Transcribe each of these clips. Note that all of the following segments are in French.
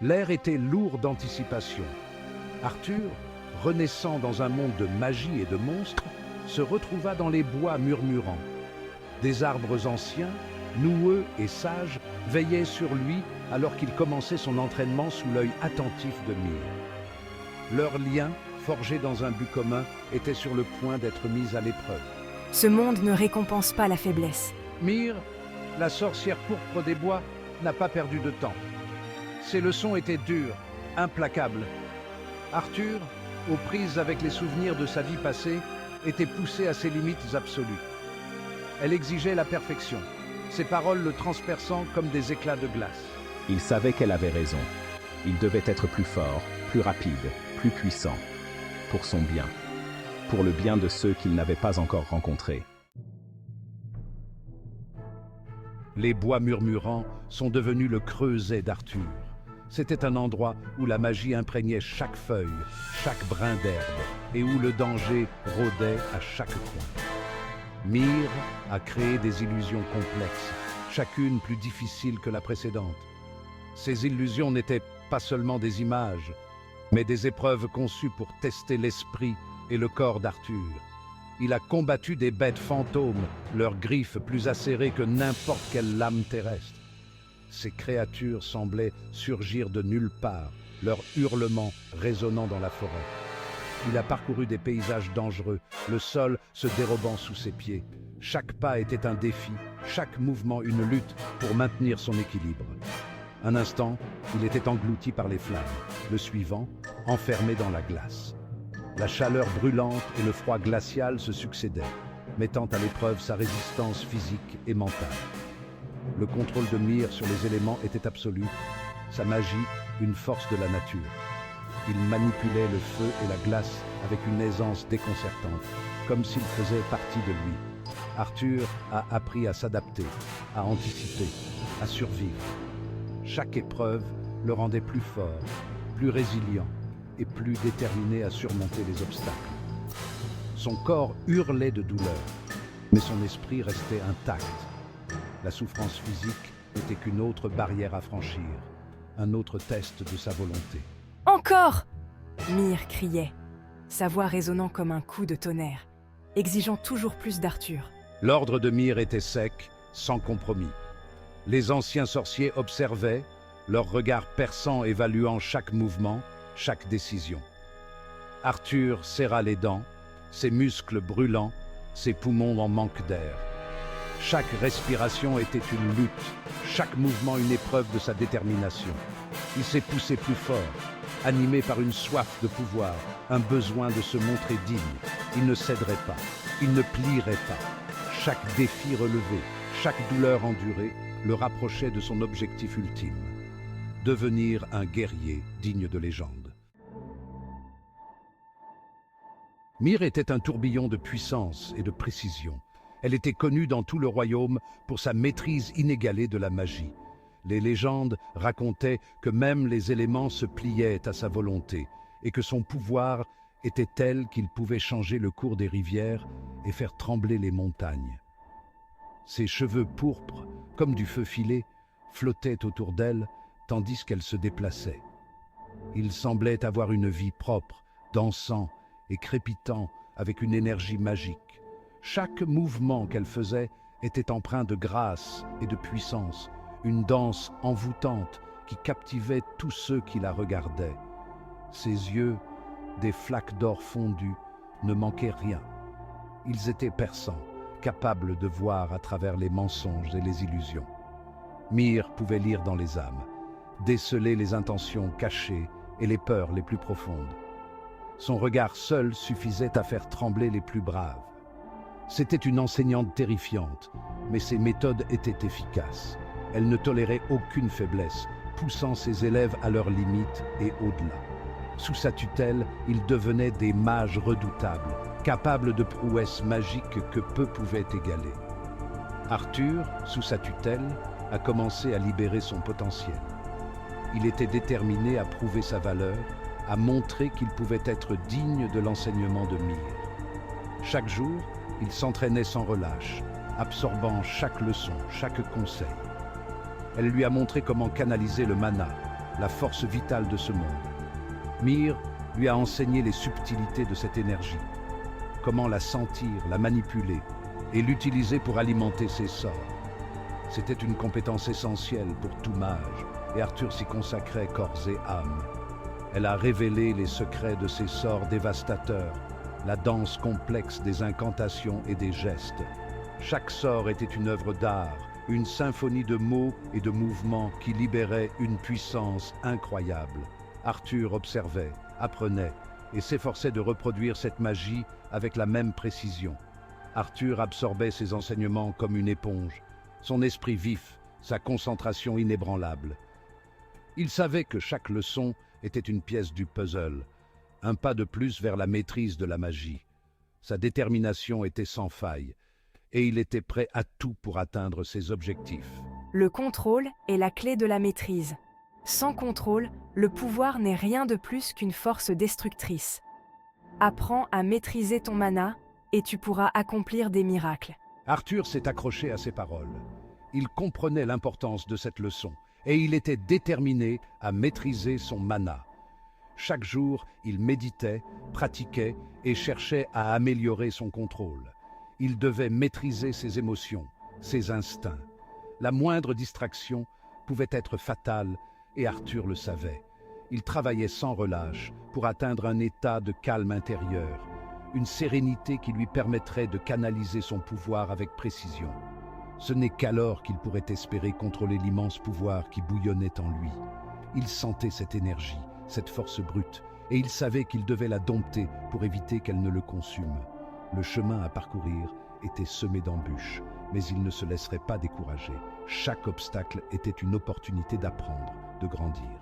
L'air était lourd d'anticipation. Arthur, renaissant dans un monde de magie et de monstres, se retrouva dans les bois murmurants. Des arbres anciens, noueux et sages, veillaient sur lui alors qu'il commençait son entraînement sous l'œil attentif de Myr. Leur lien, forgé dans un but commun, était sur le point d'être mis à l'épreuve. Ce monde ne récompense pas la faiblesse. Myr, la sorcière pourpre des bois, n'a pas perdu de temps. Ses leçons étaient dures, implacables. Arthur, aux prises avec les souvenirs de sa vie passée, était poussé à ses limites absolues. Elle exigeait la perfection, ses paroles le transperçant comme des éclats de glace. Il savait qu'elle avait raison. Il devait être plus fort, plus rapide, plus puissant. Pour son bien. Pour le bien de ceux qu'il n'avait pas encore rencontrés. Les bois murmurants sont devenus le creuset d'Arthur. C'était un endroit où la magie imprégnait chaque feuille, chaque brin d'herbe, et où le danger rôdait à chaque coin. Myr a créé des illusions complexes, chacune plus difficile que la précédente. Ces illusions n'étaient pas seulement des images, mais des épreuves conçues pour tester l'esprit et le corps d'Arthur. Il a combattu des bêtes fantômes, leurs griffes plus acérées que n'importe quelle lame terrestre. Ces créatures semblaient surgir de nulle part, leurs hurlements résonnant dans la forêt. Il a parcouru des paysages dangereux, le sol se dérobant sous ses pieds. Chaque pas était un défi, chaque mouvement une lutte pour maintenir son équilibre. Un instant, il était englouti par les flammes. Le suivant, enfermé dans la glace. La chaleur brûlante et le froid glacial se succédaient, mettant à l'épreuve sa résistance physique et mentale. Le contrôle de Myr sur les éléments était absolu, sa magie, une force de la nature. Il manipulait le feu et la glace avec une aisance déconcertante, comme s'il faisait partie de lui. Arthur a appris à s'adapter, à anticiper, à survivre. Chaque épreuve le rendait plus fort, plus résilient et plus déterminé à surmonter les obstacles. Son corps hurlait de douleur, mais son esprit restait intact. La souffrance physique n'était qu'une autre barrière à franchir, un autre test de sa volonté. « Encore !» Myr criait, sa voix résonnant comme un coup de tonnerre, exigeant toujours plus d'Arthur. L'ordre de Myr était sec, sans compromis. Les anciens sorciers observaient, leur regard perçant évaluant chaque mouvement, chaque décision. Arthur serra les dents, ses muscles brûlants, ses poumons en manque d'air. Chaque respiration était une lutte, chaque mouvement une épreuve de sa détermination. Il s'est poussé plus fort, animé par une soif de pouvoir, un besoin de se montrer digne. Il ne céderait pas, il ne plierait pas. Chaque défi relevé, chaque douleur endurée le rapprochait de son objectif ultime. Devenir un guerrier digne de légende. Myr était un tourbillon de puissance et de précision. Elle était connue dans tout le royaume pour sa maîtrise inégalée de la magie. Les légendes racontaient que même les éléments se pliaient à sa volonté et que son pouvoir était tel qu'il pouvait changer le cours des rivières et faire trembler les montagnes. Ses cheveux pourpres, comme du feu filé, flottaient autour d'elle tandis qu'elle se déplaçait. Il semblait avoir une vie propre, dansant et crépitant avec une énergie magique. Chaque mouvement qu'elle faisait était empreint de grâce et de puissance, une danse envoûtante qui captivait tous ceux qui la regardaient. Ses yeux, des flaques d'or fondues, ne manquaient rien. Ils étaient perçants, capables de voir à travers les mensonges et les illusions. Myr pouvait lire dans les âmes, déceler les intentions cachées et les peurs les plus profondes. Son regard seul suffisait à faire trembler les plus braves. C'était une enseignante terrifiante, mais ses méthodes étaient efficaces. Elle ne tolérait aucune faiblesse, poussant ses élèves à leurs limites et au-delà. Sous sa tutelle, ils devenaient des mages redoutables, capables de prouesses magiques que peu pouvaient égaler. Arthur, sous sa tutelle, a commencé à libérer son potentiel. Il était déterminé à prouver sa valeur, à montrer qu'il pouvait être digne de l'enseignement de Myr. Chaque jour, il s'entraînait sans relâche, absorbant chaque leçon, chaque conseil. Elle lui a montré comment canaliser le mana, la force vitale de ce monde. Mir lui a enseigné les subtilités de cette énergie, comment la sentir, la manipuler et l'utiliser pour alimenter ses sorts. C'était une compétence essentielle pour tout mage, et Arthur s'y consacrait corps et âme. Elle a révélé les secrets de ses sorts dévastateurs, la danse complexe des incantations et des gestes. Chaque sort était une œuvre d'art, une symphonie de mots et de mouvements qui libérait une puissance incroyable. Arthur observait, apprenait et s'efforçait de reproduire cette magie avec la même précision. Arthur absorbait ses enseignements comme une éponge, son esprit vif, sa concentration inébranlable. Il savait que chaque leçon était une pièce du puzzle, un pas de plus vers la maîtrise de la magie. Sa détermination était sans faille, et il était prêt à tout pour atteindre ses objectifs. Le contrôle est la clé de la maîtrise. Sans contrôle, le pouvoir n'est rien de plus qu'une force destructrice. Apprends à maîtriser ton mana et tu pourras accomplir des miracles. Arthur s'est accroché à ses paroles. Il comprenait l'importance de cette leçon et il était déterminé à maîtriser son mana. Chaque jour, il méditait, pratiquait et cherchait à améliorer son contrôle. Il devait maîtriser ses émotions, ses instincts. La moindre distraction pouvait être fatale et Arthur le savait. Il travaillait sans relâche pour atteindre un état de calme intérieur, une sérénité qui lui permettrait de canaliser son pouvoir avec précision. Ce n'est qu'alors qu'il pourrait espérer contrôler l'immense pouvoir qui bouillonnait en lui. Il sentait cette énergie, cette force brute, et il savait qu'il devait la dompter pour éviter qu'elle ne le consume. Le chemin à parcourir était semé d'embûches, mais il ne se laisserait pas décourager. Chaque obstacle était une opportunité d'apprendre, de grandir.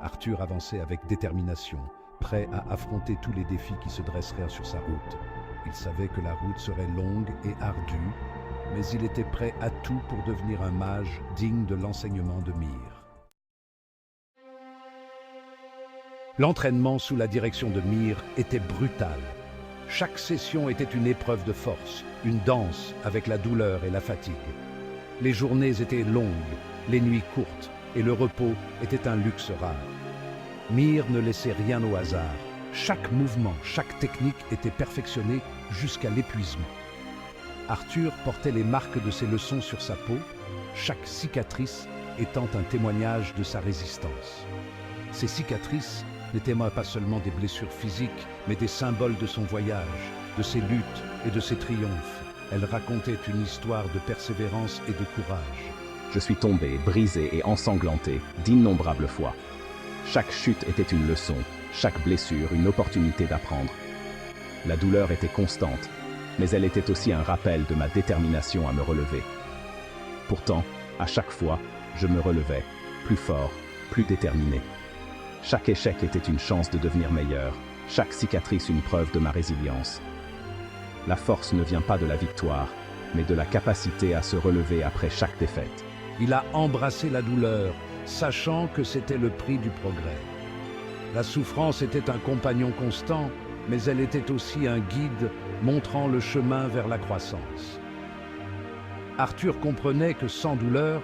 Arthur avançait avec détermination, prêt à affronter tous les défis qui se dresseraient sur sa route. Il savait que la route serait longue et ardue, mais il était prêt à tout pour devenir un mage digne de l'enseignement de Mir. L'entraînement sous la direction de Mir était brutal. Chaque session était une épreuve de force, une danse avec la douleur et la fatigue. Les journées étaient longues, les nuits courtes, et le repos était un luxe rare. Mir ne laissait rien au hasard. Chaque mouvement, chaque technique était perfectionnée jusqu'à l'épuisement. Arthur portait les marques de ses leçons sur sa peau, chaque cicatrice étant un témoignage de sa résistance. Ces cicatrices n'étaient pas seulement des blessures physiques, mais des symboles de son voyage, de ses luttes et de ses triomphes. Elles racontaient une histoire de persévérance et de courage. Je suis tombé, brisé et ensanglanté d'innombrables fois. Chaque chute était une leçon, chaque blessure une opportunité d'apprendre. La douleur était constante, mais elle était aussi un rappel de ma détermination à me relever. Pourtant, à chaque fois, je me relevais, plus fort, plus déterminé. Chaque échec était une chance de devenir meilleur, chaque cicatrice une preuve de ma résilience. La force ne vient pas de la victoire, mais de la capacité à se relever après chaque défaite. Il a embrassé la douleur, sachant que c'était le prix du progrès. La souffrance était un compagnon constant, mais elle était aussi un guide montrant le chemin vers la croissance. Arthur comprenait que sans douleur,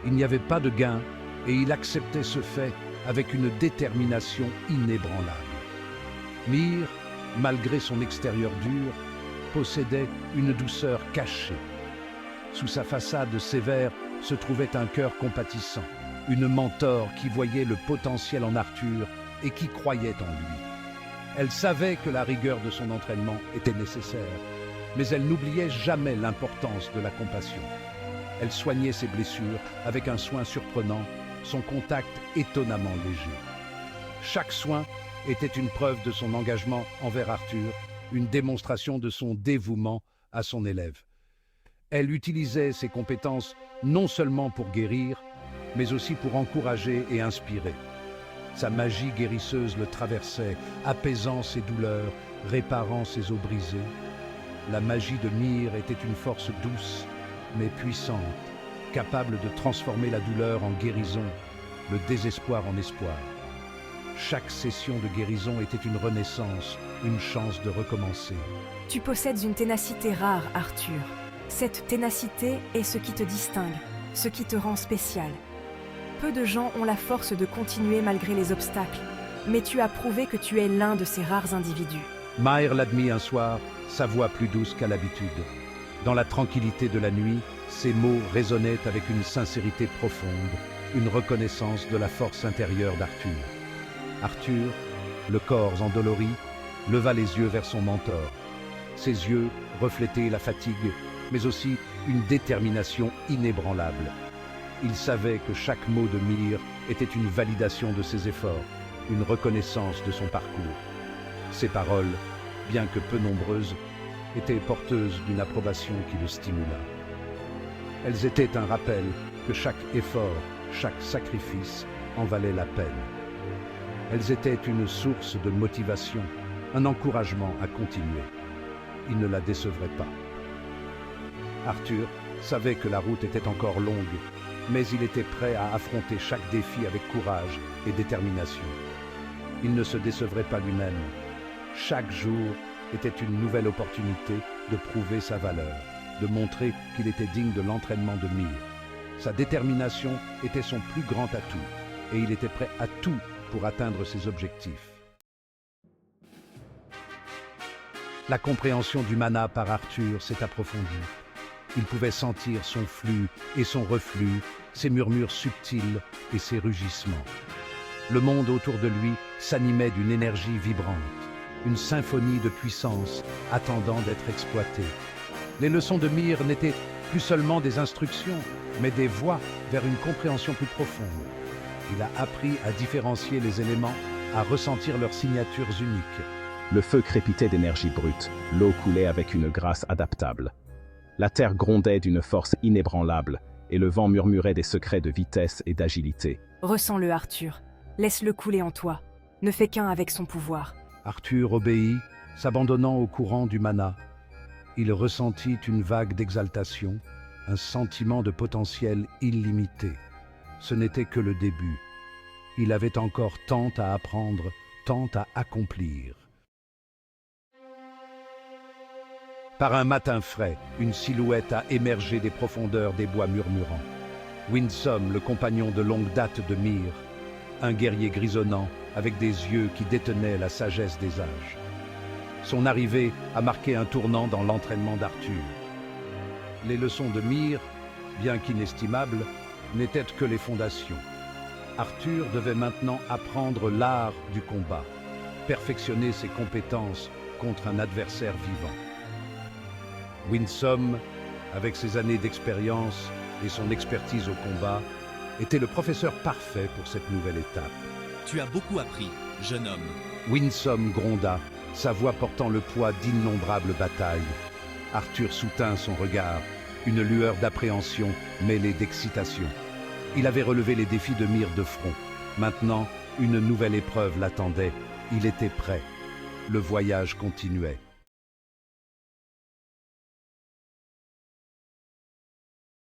il n'y avait pas de gain, et il acceptait ce fait avec une détermination inébranlable. Mir, malgré son extérieur dur, possédait une douceur cachée. Sous sa façade sévère se trouvait un cœur compatissant, une mentor qui voyait le potentiel en Arthur et qui croyait en lui. Elle savait que la rigueur de son entraînement était nécessaire, mais elle n'oubliait jamais l'importance de la compassion. Elle soignait ses blessures avec un soin surprenant, son contact étonnamment léger. Chaque soin était une preuve de son engagement envers Arthur, une démonstration de son dévouement à son élève. Elle utilisait ses compétences non seulement pour guérir, mais aussi pour encourager et inspirer. Sa magie guérisseuse le traversait, apaisant ses douleurs, réparant ses os brisés. La magie de Mir était une force douce, mais puissante, capable de transformer la douleur en guérison, le désespoir en espoir. Chaque session de guérison était une renaissance, une chance de recommencer. Tu possèdes une ténacité rare, Arthur. Cette ténacité est ce qui te distingue, ce qui te rend spécial. Peu de gens ont la force de continuer malgré les obstacles, mais tu as prouvé que tu es l'un de ces rares individus. Maher l'admit un soir, sa voix plus douce qu'à l'habitude. Dans la tranquillité de la nuit, ses mots résonnaient avec une sincérité profonde, une reconnaissance de la force intérieure d'Arthur. Arthur, le corps endolori, leva les yeux vers son mentor. Ses yeux reflétaient la fatigue, mais aussi une détermination inébranlable. Il savait que chaque mot de Mir était une validation de ses efforts, une reconnaissance de son parcours. Ses paroles, bien que peu nombreuses, étaient porteuses d'une approbation qui le stimula. Elles étaient un rappel que chaque effort, chaque sacrifice en valait la peine. Elles étaient une source de motivation, un encouragement à continuer. Il ne la décevrait pas. Arthur savait que la route était encore longue, mais il était prêt à affronter chaque défi avec courage et détermination. Il ne se décevrait pas lui-même. Chaque jour était une nouvelle opportunité de prouver sa valeur, de montrer qu'il était digne de l'entraînement de Mir. Sa détermination était son plus grand atout, et il était prêt à tout pour atteindre ses objectifs. La compréhension du mana par Arthur s'est approfondie. Il pouvait sentir son flux et son reflux, ses murmures subtils et ses rugissements. Le monde autour de lui s'animait d'une énergie vibrante, une symphonie de puissance attendant d'être exploitée. Les leçons de Mir n'étaient plus seulement des instructions, mais des voies vers une compréhension plus profonde. Il a appris à différencier les éléments, à ressentir leurs signatures uniques. Le feu crépitait d'énergie brute, l'eau coulait avec une grâce adaptable. La terre grondait d'une force inébranlable, et le vent murmurait des secrets de vitesse et d'agilité. Ressens-le, Arthur. Laisse-le couler en toi. Ne fais qu'un avec son pouvoir. Arthur obéit, s'abandonnant au courant du mana. Il ressentit une vague d'exaltation, un sentiment de potentiel illimité. Ce n'était que le début. Il avait encore tant à apprendre, tant à accomplir. Par un matin frais, une silhouette a émergé des profondeurs des bois murmurants. Winsome, le compagnon de longue date de Mir, un guerrier grisonnant avec des yeux qui détenaient la sagesse des âges. Son arrivée a marqué un tournant dans l'entraînement d'Arthur. Les leçons de Mir, bien qu'inestimables, n'étaient que les fondations. Arthur devait maintenant apprendre l'art du combat, perfectionner ses compétences contre un adversaire vivant. Winsome, avec ses années d'expérience et son expertise au combat, était le professeur parfait pour cette nouvelle étape. Tu as beaucoup appris, jeune homme. Winsome gronda, sa voix portant le poids d'innombrables batailles. Arthur soutint son regard, une lueur d'appréhension mêlée d'excitation. Il avait relevé les défis de Mir de front. Maintenant, une nouvelle épreuve l'attendait. Il était prêt. Le voyage continuait.